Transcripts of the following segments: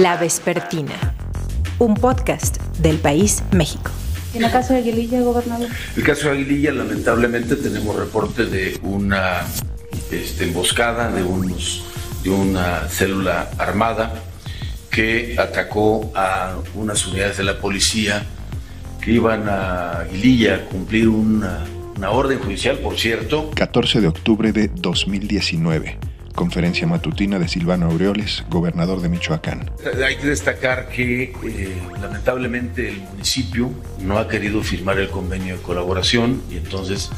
La Vespertina, un podcast del País México. En el caso de Aguililla, gobernador. El caso de Aguililla, lamentablemente, tenemos reporte de una emboscada de una célula armada que atacó a unas unidades de la policía que iban a Aguililla a cumplir una orden judicial, por cierto. 14 de octubre de 2019. Conferencia matutina de Silvano Aureoles, gobernador de Michoacán. Hay que destacar que lamentablemente el municipio no ha querido firmar el convenio de colaboración y entonces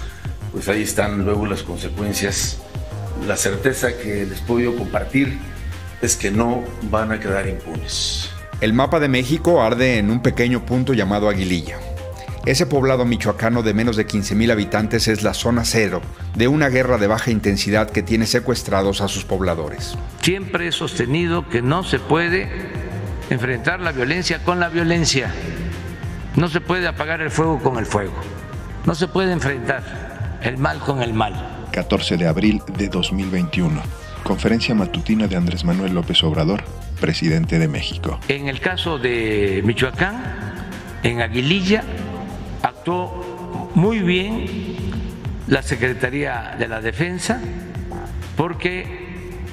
pues ahí están luego las consecuencias. La certeza que les puedo compartir es que no van a quedar impunes. El mapa de México arde en un pequeño punto llamado Aguililla. Ese poblado michoacano de menos de 15,000 habitantes es la zona cero de una guerra de baja intensidad que tiene secuestrados a sus pobladores. Siempre he sostenido que no se puede enfrentar la violencia con la violencia. No se puede apagar el fuego con el fuego. No se puede enfrentar el mal con el mal. 14 de abril de 2021. Conferencia matutina de Andrés Manuel López Obrador, presidente de México. En el caso de Michoacán, en Aguililla, actuó muy bien la Secretaría de la Defensa porque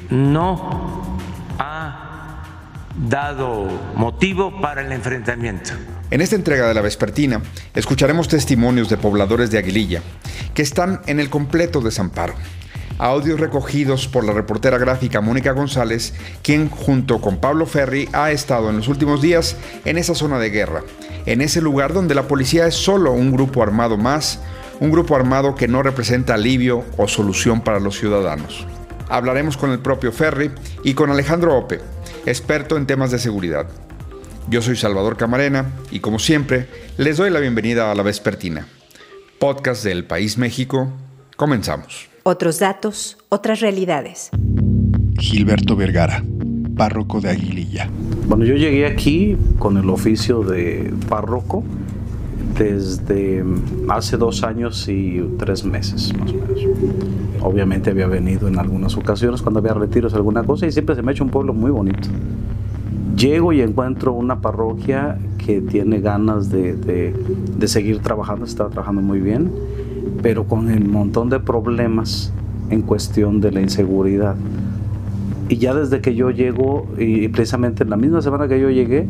no ha dado motivo para el enfrentamiento. En esta entrega de La Vespertina escucharemos testimonios de pobladores de Aguililla que están en el completo desamparo. Audios recogidos por la reportera gráfica Mónica González, quien junto con Pablo Ferri ha estado en los últimos días en esa zona de guerra, en ese lugar donde la policía es solo un grupo armado más, un grupo armado que no representa alivio o solución para los ciudadanos. Hablaremos con el propio Ferri y con Alejandro Ope, experto en temas de seguridad. Yo soy Salvador Camarena y como siempre les doy la bienvenida a La Vespertina, podcast del País México. Comenzamos. Otros datos, otras realidades. Gilberto Vergara, párroco de Aguililla. Bueno, yo llegué aquí con el oficio de párroco desde hace 2 años y 3 meses, más o menos. Obviamente había venido en algunas ocasiones cuando había retiros, alguna cosa, y siempre se me ha hecho un pueblo muy bonito. Llego y encuentro una parroquia que tiene ganas de seguir trabajando, está trabajando muy bien, pero con el montón de problemas en cuestión de la inseguridad. Y ya desde que yo llego, y precisamente en la misma semana que yo llegué,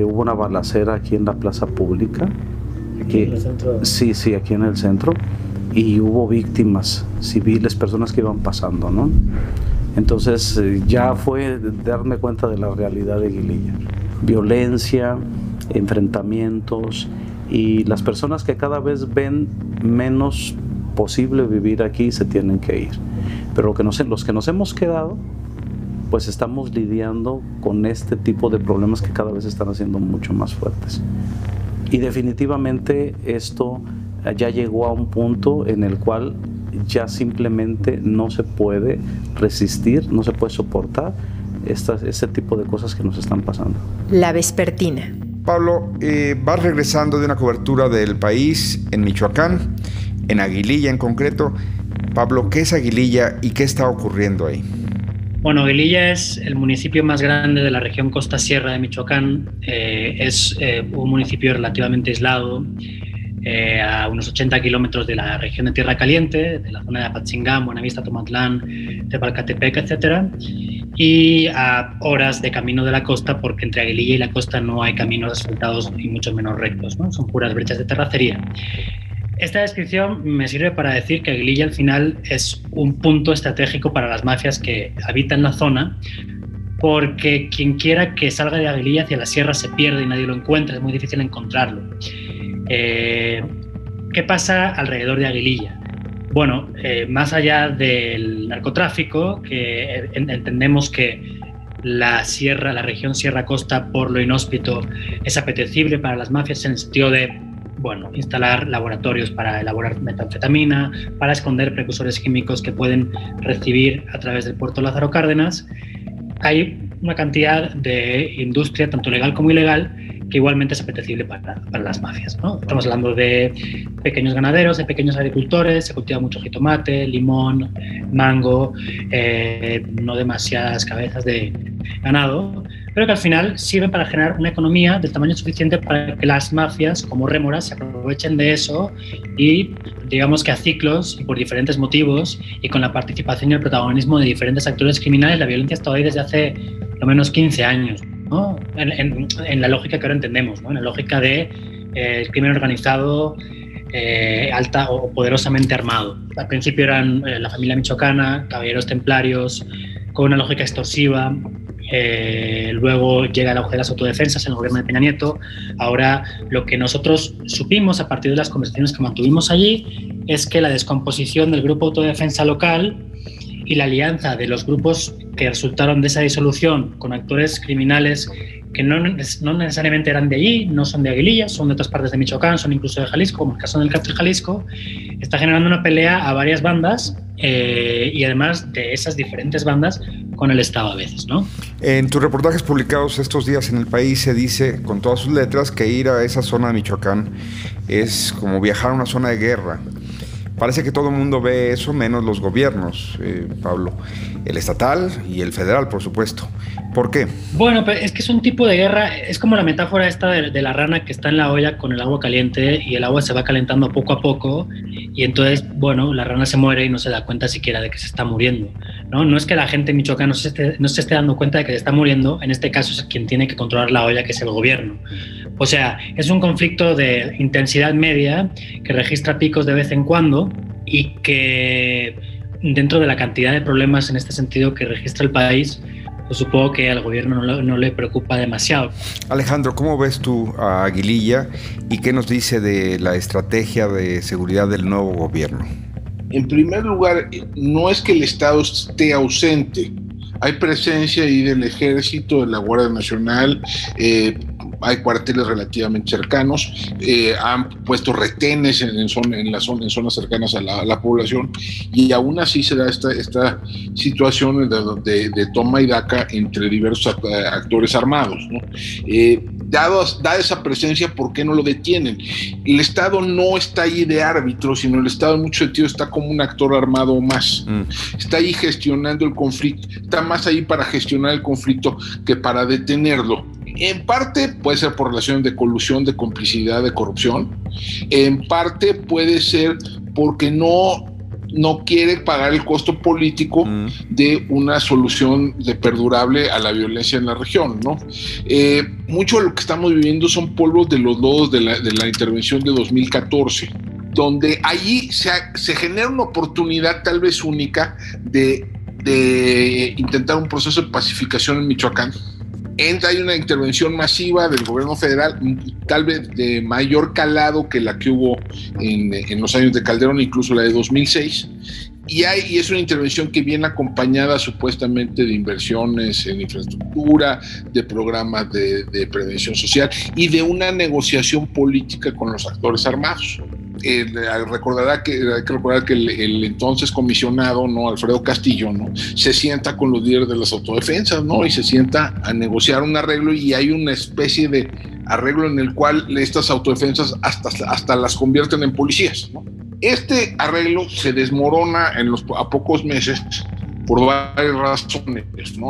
hubo una balacera aquí en la plaza pública. ¿Aquí en el centro? Sí, aquí en el centro. Y hubo víctimas civiles, personas que iban pasando, ¿no? Entonces ya fue darme cuenta de la realidad de Aguililla. Violencia, enfrentamientos, y las personas que cada vez ven menos posible vivir aquí se tienen que ir. Pero los que nos hemos quedado, pues estamos lidiando con este tipo de problemas que cada vez están haciendo mucho más fuertes. Y definitivamente esto ya llegó a un punto en el cual ya simplemente no se puede resistir, no se puede soportar este tipo de cosas que nos están pasando. La Vespertina. Pablo, vas regresando de una cobertura del país en Michoacán, en Aguililla en concreto. Pablo, ¿qué es Aguililla y qué está ocurriendo ahí? Bueno, Aguililla es el municipio más grande de la región Costa Sierra de Michoacán. Es un municipio relativamente aislado, a unos 80 kilómetros de la región de Tierra Caliente, de la zona de Apatzingán, Buenavista, Tomatlán, Tepalcatepec, etc. Y a horas de camino de la costa, porque entre Aguililla y la costa no hay caminos asfaltados y mucho menos rectos, ¿no? Son puras brechas de terracería. Esta descripción me sirve para decir que Aguililla al final es un punto estratégico para las mafias que habitan la zona, porque quien quiera que salga de Aguililla hacia la sierra se pierde y nadie lo encuentra, es muy difícil encontrarlo. ¿Qué pasa alrededor de Aguililla? Bueno, más allá del narcotráfico, que entendemos que la región Sierra-Costa, por lo inhóspito, es apetecible para las mafias en el sentido de, bueno, instalar laboratorios para elaborar metanfetamina, para esconder precursores químicos que pueden recibir a través del puerto Lázaro Cárdenas. Hay una cantidad de industria, tanto legal como ilegal, que igualmente es apetecible para las mafias, ¿no? Estamos hablando de pequeños ganaderos, de pequeños agricultores, se cultiva mucho jitomate, limón, mango, no demasiadas cabezas de ganado, pero que al final sirven para generar una economía del tamaño suficiente para que las mafias, como rémoras, se aprovechen de eso y, digamos que a ciclos y por diferentes motivos y con la participación y el protagonismo de diferentes actores criminales, la violencia ha estado ahí desde hace lo menos 15 años, ¿no? En la lógica que ahora entendemos, ¿no? En la lógica de el crimen organizado, alta o poderosamente armado. Al principio eran la familia michoacana, caballeros templarios, con una lógica extorsiva. Luego llega el auge de las autodefensas en el gobierno de Peña Nieto. Ahora lo que nosotros supimos a partir de las conversaciones que mantuvimos allí es que la descomposición del grupo autodefensa local y la alianza de los grupos que resultaron de esa disolución con actores criminales que no necesariamente eran de allí, no son de Aguililla, son de otras partes de Michoacán, son incluso de Jalisco, como el caso del Cártel Jalisco, está generando una pelea a varias bandas y además de esas diferentes bandas con el Estado a veces, ¿no? En tus reportajes publicados estos días en El País se dice con todas sus letras que ir a esa zona de Michoacán es como viajar a una zona de guerra. Parece que todo el mundo ve eso, menos los gobiernos, Pablo. El estatal y el federal, por supuesto. ¿Por qué? Bueno, pues es que es un tipo de guerra, es como la metáfora esta de la rana que está en la olla con el agua caliente y el agua se va calentando poco a poco y entonces, bueno, la rana se muere y no se da cuenta siquiera de que se está muriendo, ¿no? No es que la gente en Michoacán no se esté dando cuenta de que se está muriendo, en este caso es quien tiene que controlar la olla, que es el gobierno. O sea, es un conflicto de intensidad media que registra picos de vez en cuando y que dentro de la cantidad de problemas en este sentido que registra el país, pues supongo que al gobierno no le preocupa demasiado. Alejandro, ¿cómo ves tú a Aguililla y qué nos dice de la estrategia de seguridad del nuevo gobierno? En primer lugar, no es que el Estado esté ausente. Hay presencia ahí del Ejército, de la Guardia Nacional, hay cuarteles relativamente cercanos, han puesto retenes en zonas cercanas a la población y aún así se da esta situación de toma y daca entre diversos actores armados, ¿no? Dada esa presencia, ¿por qué no lo detienen? El Estado no está ahí de árbitro, sino el Estado en muchos sentidos está como un actor armado más. Está ahí gestionando el conflicto, está más ahí para gestionar el conflicto que para detenerlo. En parte puede ser por relaciones de colusión, de complicidad, de corrupción. En parte puede ser porque no quiere pagar el costo político de una solución perdurable a la violencia en la región, ¿no? Mucho de lo que estamos viviendo son polvos de los lodos de la intervención de 2014, donde allí se genera una oportunidad tal vez única de intentar un proceso de pacificación en Michoacán. Hay una intervención masiva del gobierno federal, tal vez de mayor calado que la que hubo en los años de Calderón, incluso la de 2006, y es una intervención que viene acompañada supuestamente de inversiones en infraestructura, de programas de prevención social y de una negociación política con los actores armados. Hay que recordar que el entonces comisionado, ¿no?, Alfredo Castillo, ¿no?, se sienta con los líderes de las autodefensas, ¿no?, y se sienta a negociar un arreglo y hay una especie de arreglo en el cual estas autodefensas hasta las convierten en policías, ¿no? Este arreglo se desmorona a pocos meses por varias razones, ¿no?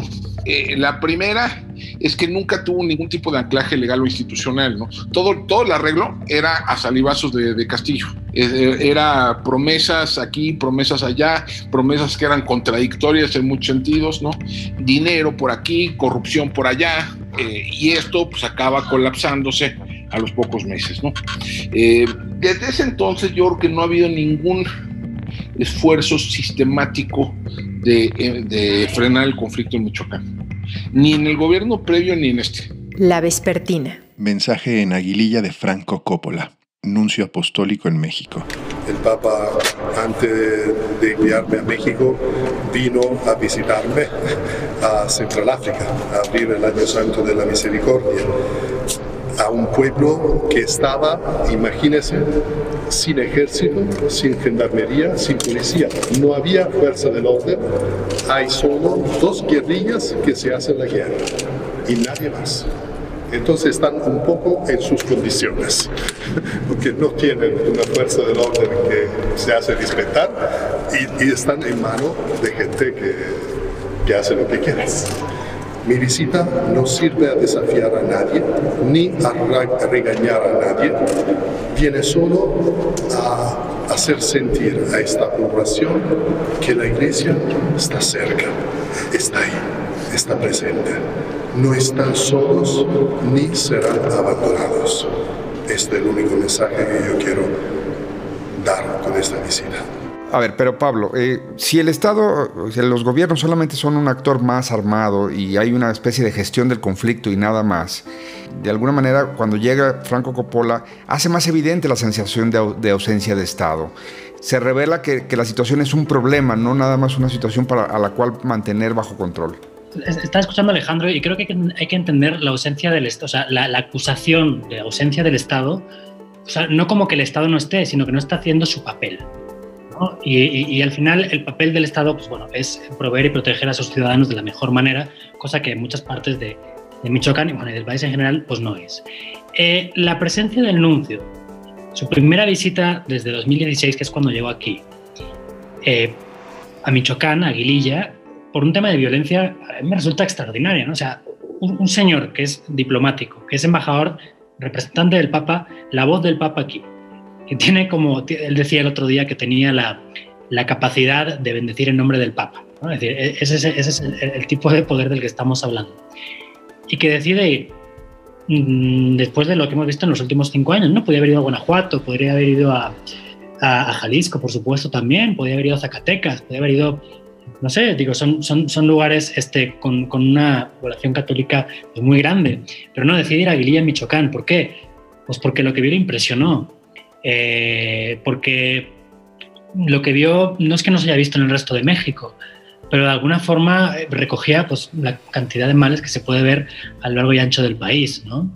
La primera es que nunca tuvo ningún tipo de anclaje legal o institucional, ¿no? Todo el arreglo era a salivazos de Castillo. Era promesas aquí, promesas allá, promesas que eran contradictorias en muchos sentidos, ¿no? Dinero por aquí, corrupción por allá, y esto pues acaba colapsándose a los pocos meses, ¿no? Desde ese entonces yo creo que no ha habido ningún esfuerzo sistemático de frenar el conflicto en Michoacán, ni en el gobierno previo ni en este. La Vespertina. Mensaje en Aguililla de Franco Coppola, nuncio apostólico en México. El Papa, antes de enviarme a México, vino a visitarme a Central África, a abrir el Año Santo de la Misericordia, a un pueblo que estaba, imagínense, sin ejército, sin gendarmería, sin policía. No había fuerza del orden, hay solo 2 guerrillas que se hacen la guerra y nadie más. Entonces están un poco en sus condiciones, porque no tienen una fuerza del orden que se hace respetar y están en manos de gente que hace lo que quiere. Mi visita no sirve a desafiar a nadie, ni a regañar a nadie. Viene solo a hacer sentir a esta población que la Iglesia está cerca, está ahí, está presente. No están solos ni serán abandonados. Este es el único mensaje que yo quiero dar con esta visita. A ver, pero Pablo, si el Estado, si los gobiernos solamente son un actor más armado y hay una especie de gestión del conflicto y nada más, de alguna manera cuando llega Franco Coppola hace más evidente la sensación de ausencia de Estado. Se revela que la situación es un problema, no nada más una situación a la cual mantener bajo control. Estaba escuchando a Alejandro y creo que hay que entender la ausencia del Estado, o sea, la acusación de ausencia del Estado, o sea, no como que el Estado no esté, sino que no está haciendo su papel, ¿no? Y al final el papel del Estado, pues bueno, es proveer y proteger a sus ciudadanos de la mejor manera, cosa que en muchas partes de Michoacán y, bueno, y del país en general, pues no es. La presencia del nuncio, su primera visita desde 2016, que es cuando llegó aquí, a Michoacán, a Aguililla, por un tema de violencia, a mí me resulta extraordinaria, ¿no? O sea, un señor que es diplomático, que es embajador, representante del Papa, la voz del Papa aquí, que tiene como, él decía el otro día que tenía la capacidad de bendecir en nombre del Papa, ¿no? Es decir, ese es el tipo de poder del que estamos hablando. Y que decide, después de lo que hemos visto en los últimos 5 años, ¿no? Podría haber ido a Guanajuato, podría haber ido a Jalisco, por supuesto, también, podría haber ido a Zacatecas, podría haber ido, no sé, digo, son lugares con una población católica pues, muy grande, pero no, decide ir a Aguililla, Michoacán. ¿Por qué? Pues porque lo que vio le impresionó, porque lo que vio no es que no se haya visto en el resto de México, pero de alguna forma recogía pues, la cantidad de males que se puede ver a lo largo y ancho del país, ¿no?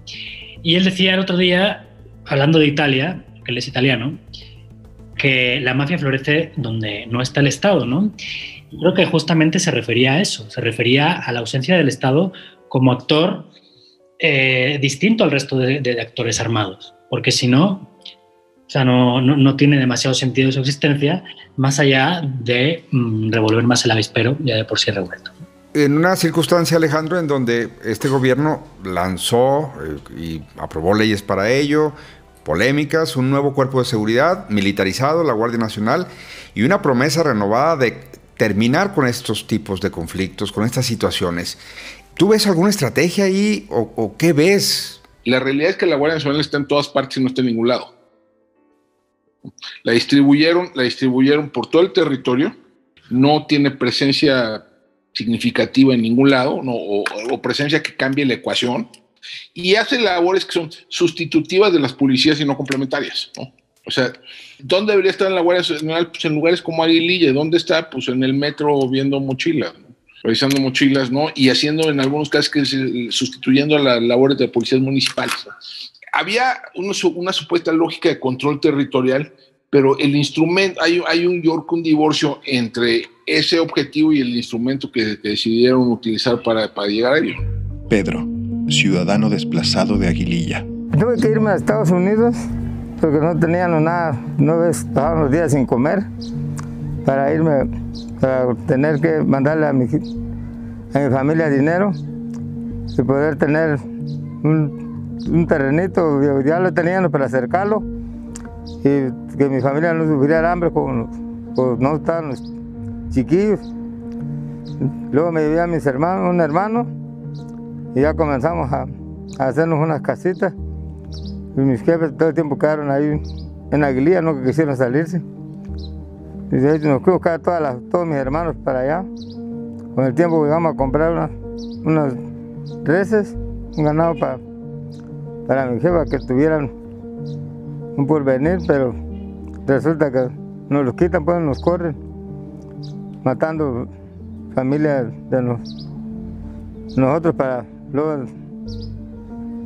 Y él decía el otro día, hablando de Italia, que él es italiano, que la mafia florece donde no está el Estado, ¿no? Y creo que justamente se refería a eso, se refería a la ausencia del Estado como actor distinto al resto de actores armados, porque si no, o sea, no tiene demasiado sentido su existencia, más allá de revolver más el avispero ya de por sí revuelto. En una circunstancia, Alejandro, en donde este gobierno lanzó y aprobó leyes para ello, polémicas, un nuevo cuerpo de seguridad militarizado, la Guardia Nacional, y una promesa renovada de terminar con estos tipos de conflictos, con estas situaciones. ¿Tú ves alguna estrategia ahí o qué ves? La realidad es que la Guardia Nacional está en todas partes y no está en ningún lado. La distribuyeron por todo el territorio, no tiene presencia significativa en ningún lado, no, o presencia que cambie la ecuación, y hace labores que son sustitutivas de las policías y no complementarias, ¿no? O sea, ¿dónde debería estar en la Guardia Nacional? Pues en lugares como Aguililla. ¿Dónde está? Pues en el metro viendo mochilas, ¿no? Revisando mochilas, ¿no? Y haciendo en algunos casos sustituyendo a las labores de policías municipales, ¿no? Había una supuesta lógica de control territorial, pero el instrumento, hay un divorcio entre ese objetivo y el instrumento que decidieron utilizar para llegar a ello. Pedro, ciudadano desplazado de Aguililla. Tuve que irme a Estados Unidos porque no teníamos nada, pasaban los días sin comer, para irme, para tener que mandarle a mi familia dinero y poder tener un terrenito, ya lo tenían para acercarlo y que mi familia no sufriera hambre como no estaban los chiquillos. Luego me llevé a mis hermanos, un hermano, y ya comenzamos a hacernos unas casitas. Y mis jefes todo el tiempo quedaron ahí en Aguililla, no que quisieron salirse. Y de hecho nos fuimos a buscar todos mis hermanos para allá. Con el tiempo llegamos a comprar unas reses, un ganado para mi jefa, que tuvieran un porvenir, pero resulta que nos los quitan, pues nos corren, matando familias de nosotros para luego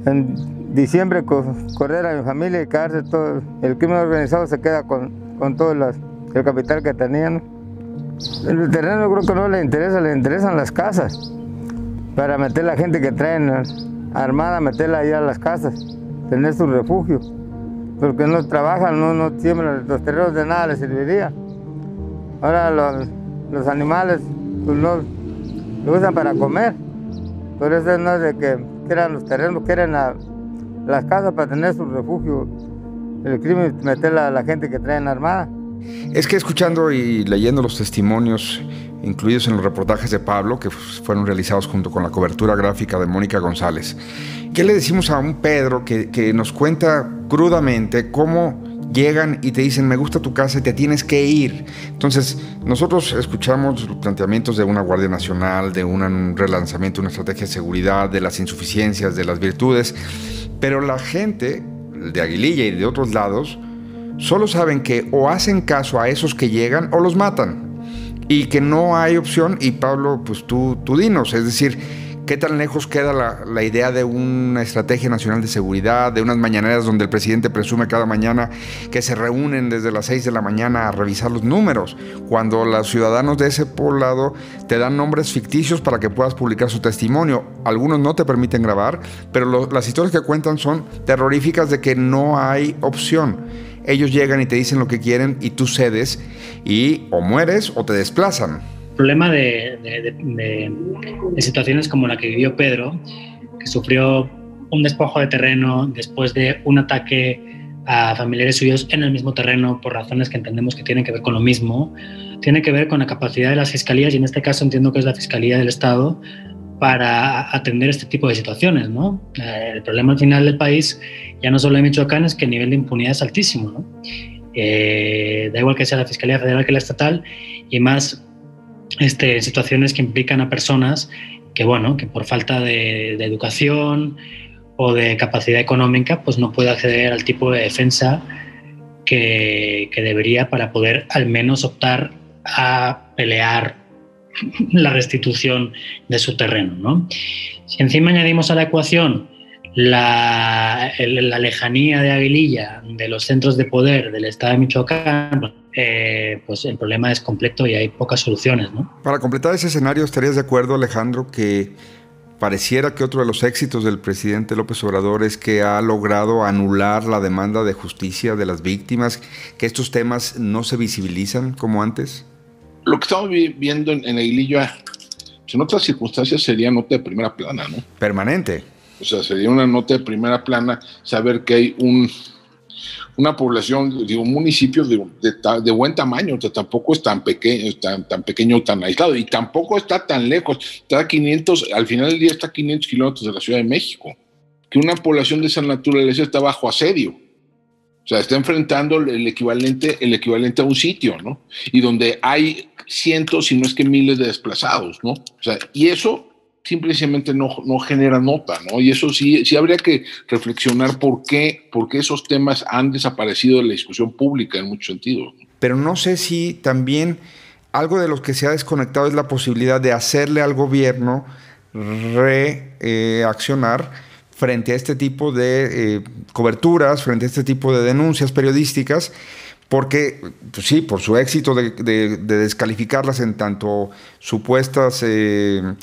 en diciembre correr a mi familia y quedarse todo. El crimen organizado se queda con todo el capital que tenían. El terreno creo que no les interesa, les interesan las casas, para meter la gente que traen armada, meterla allá a las casas, tener su refugio, porque no trabajan, no siembran, los terrenos de nada les serviría. Ahora los animales pues, lo usan para comer, Por eso no es de que eran los terrenos, que eran las casas para tener su refugio. El crimen es meter a la gente que traen armada. Es que escuchando y leyendo los testimonios incluidos en los reportajes de Pablo, que fueron realizados junto con la cobertura gráfica de Mónica González, ¿qué le decimos a un Pedro que nos cuenta crudamente cómo llegan y te dicen, me gusta tu casa y te tienes que ir? Entonces, nosotros escuchamos los planteamientos de una Guardia Nacional, de un relanzamiento, una estrategia de seguridad, de las insuficiencias, de las virtudes, pero la gente de Aguililla y de otros lados solo saben que o hacen caso a esos que llegan o los matan, y que no hay opción. Y Pablo, pues tú dinos, es decir, ¿qué tan lejos queda la idea de una estrategia nacional de seguridad, de unas mañaneras donde el presidente presume cada mañana que se reúnen desde las 6 de la mañana a revisar los números, cuando los ciudadanos de ese poblado te dan nombres ficticios para que puedas publicar su testimonio? Algunos no te permiten grabar, pero las historias que cuentan son terroríficas de que no hay opción. Ellos llegan y te dicen lo que quieren y tú cedes y o mueres o te desplazan. El problema de situaciones como la que vivió Pedro, que sufrió un despojo de terreno después de un ataque a familiares suyos en el mismo terreno por razones que entendemos que tienen que ver con lo mismo, tiene que ver con la capacidad de las fiscalías, y en este caso entiendo que es la Fiscalía del Estado, para atender este tipo de situaciones, ¿no? El problema al final del país, ya no solo en Michoacán, es que el nivel de impunidad es altísimo, ¿no? Da igual que sea la Fiscalía Federal que la estatal, y más situaciones que implican a personas que, bueno, que por falta de educación o de capacidad económica, pues no puede acceder al tipo de defensa que debería para poder al menos optar a pelear la restitución de su terreno, ¿no? Si encima añadimos a la ecuación la lejanía de Aguililla de los centros de poder del estado de Michoacán, pues el problema es completo y hay pocas soluciones, ¿no? Para completar ese escenario, ¿estarías de acuerdo, Alejandro, que pareciera que otro de los éxitos del presidente López Obrador es que ha logrado anular la demanda de justicia de las víctimas, que estos temas no se visibilizan como antes? Lo que estamos viendo en Aguililla, en otras circunstancias sería nota de primera plana, ¿no? Permanente. O sea, sería una nota de primera plana saber que hay una población, digo, un municipio de buen tamaño, o sea, tampoco es tan pequeño, tan aislado, y tampoco está tan lejos, está a 500, al final del día está a 500 kilómetros de la Ciudad de México, que una población de esa naturaleza está bajo asedio. O sea, está enfrentando el equivalente a un sitio, ¿no? Y donde hay cientos, si no es que miles de desplazados, ¿no? O sea, y eso simplemente no genera nota, ¿no? Y eso sí habría que reflexionar por qué esos temas han desaparecido de la discusión pública en muchos sentidos. Pero no sé si también algo de lo que se ha desconectado es la posibilidad de hacerle al gobierno reaccionar frente a este tipo de coberturas, frente a este tipo de denuncias periodísticas, porque, pues sí, por su éxito de descalificarlas en tanto supuestas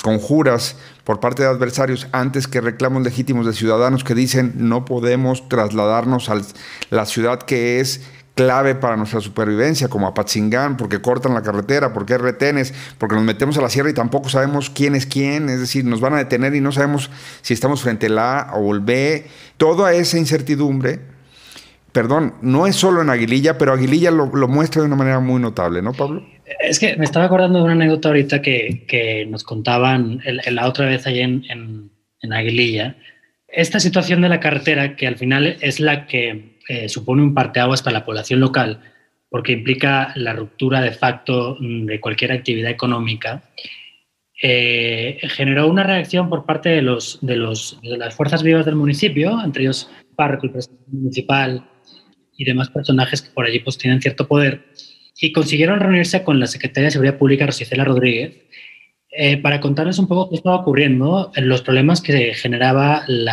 conjuras por parte de adversarios antes que reclamos legítimos de ciudadanos que dicen no podemos trasladarnos a la ciudad que es clave para nuestra supervivencia, como Apatzingán, porque cortan la carretera, porque hay retenes, porque nos metemos a la sierra y tampoco sabemos quién es quién, es decir, nos van a detener y no sabemos si estamos frente al A o el B. Toda esa incertidumbre, no es solo en Aguililla, pero Aguililla lo muestra de una manera muy notable, ¿no, Pablo? Es que me estaba acordando de una anécdota ahorita que nos contaban la otra vez allá en Aguililla. Esta situación de la carretera, que al final es la que supone un parteaguas para la población local, porque implica la ruptura de facto de cualquier actividad económica, generó una reacción por parte de las fuerzas vivas del municipio, entre ellos párroco, el presidente municipal y demás personajes que por allí pues tienen cierto poder, y consiguieron reunirse con la secretaria de Seguridad Pública, Rosicela Rodríguez, para contarles un poco qué estaba ocurriendo, los problemas que generaba el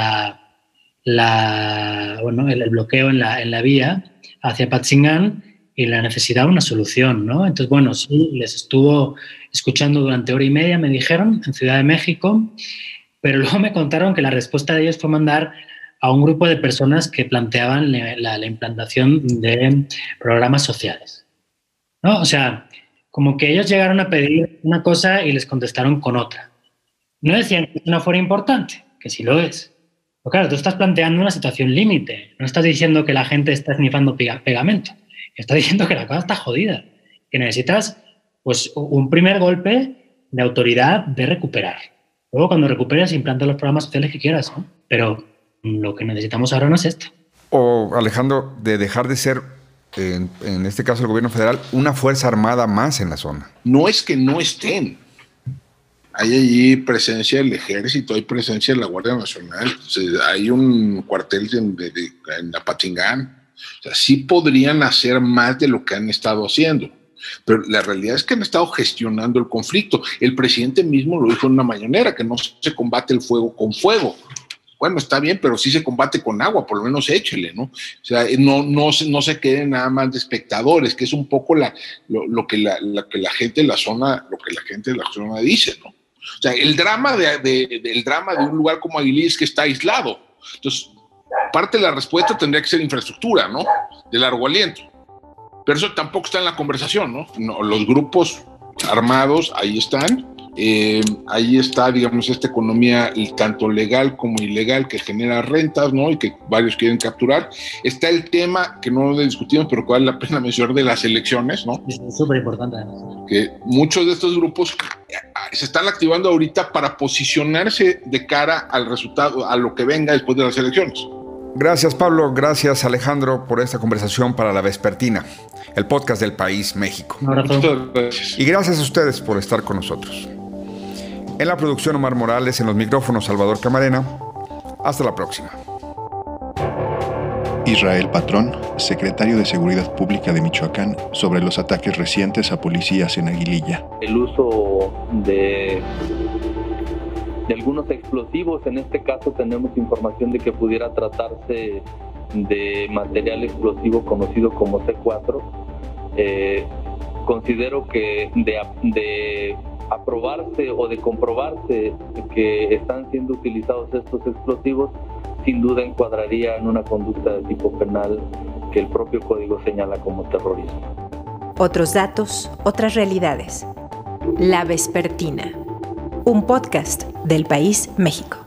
bloqueo en la vía hacia Apatzingán y la necesidad de una solución, ¿no? Entonces, bueno, sí, les estuvo escuchando durante hora y media, me dijeron, en Ciudad de México, pero luego me contaron que la respuesta de ellos fue mandar a un grupo de personas que planteaban la implantación de programas sociales, ¿no? O sea, como que ellos llegaron a pedir una cosa y les contestaron con otra, No decían que no fuera importante, que sí lo es. Pero claro, tú estás planteando una situación límite. No estás diciendo que la gente está esnifando pegamento. Estás diciendo que la cosa está jodida. Que necesitas pues, un primer golpe de autoridad de recuperar. Luego, cuando recuperes, implanta los programas sociales que quieras, ¿no? Pero lo que necesitamos ahora no es esto. O, Alejandro, de dejar de ser, en este caso el gobierno federal, una fuerza armada más en la zona. No es que no estén. Hay allí presencia del ejército, hay presencia de la Guardia Nacional, hay un cuartel en Apatzingán. O sea, sí podrían hacer más de lo que han estado haciendo. Pero la realidad es que han estado gestionando el conflicto. El presidente mismo lo dijo en una mañanera, que no se combate el fuego con fuego. Bueno, está bien, pero sí se combate con agua, por lo menos échele, ¿no? O sea, no se queden nada más de espectadores, que es un poco lo que la gente de la zona dice, ¿no? O sea, el drama de un lugar como Aguililla es que está aislado. Entonces, parte de la respuesta tendría que ser infraestructura, ¿no? De largo aliento. Pero eso tampoco está en la conversación, ¿no? Los grupos armados ahí están. Ahí está, digamos, esta economía tanto legal como ilegal que genera rentas, ¿no? Y que varios quieren capturar. Está el tema que no discutimos, pero que vale la pena mencionar, de las elecciones, ¿no? Es súper importante. Que muchos de estos grupos se están activando ahorita para posicionarse de cara al resultado, a lo que venga después de las elecciones. Gracias, Pablo. Gracias, Alejandro, por esta conversación para La Vespertina, el podcast del País México. Un abrazo. Muchas gracias. Y gracias a ustedes por estar con nosotros. En la producción, Omar Morales, en los micrófonos, Salvador Camarena. Hasta la próxima. Israel Patrón, secretario de Seguridad Pública de Michoacán, sobre los ataques recientes a policías en Aguililla. El uso de algunos explosivos, en este caso tenemos información de que pudiera tratarse de material explosivo conocido como C4. Considero que de aprobarse o de comprobarse que están siendo utilizados estos explosivos, sin duda encuadraría en una conducta de tipo penal que el propio código señala como terrorismo. Otros datos, otras realidades. La Vespertina, un podcast del País México.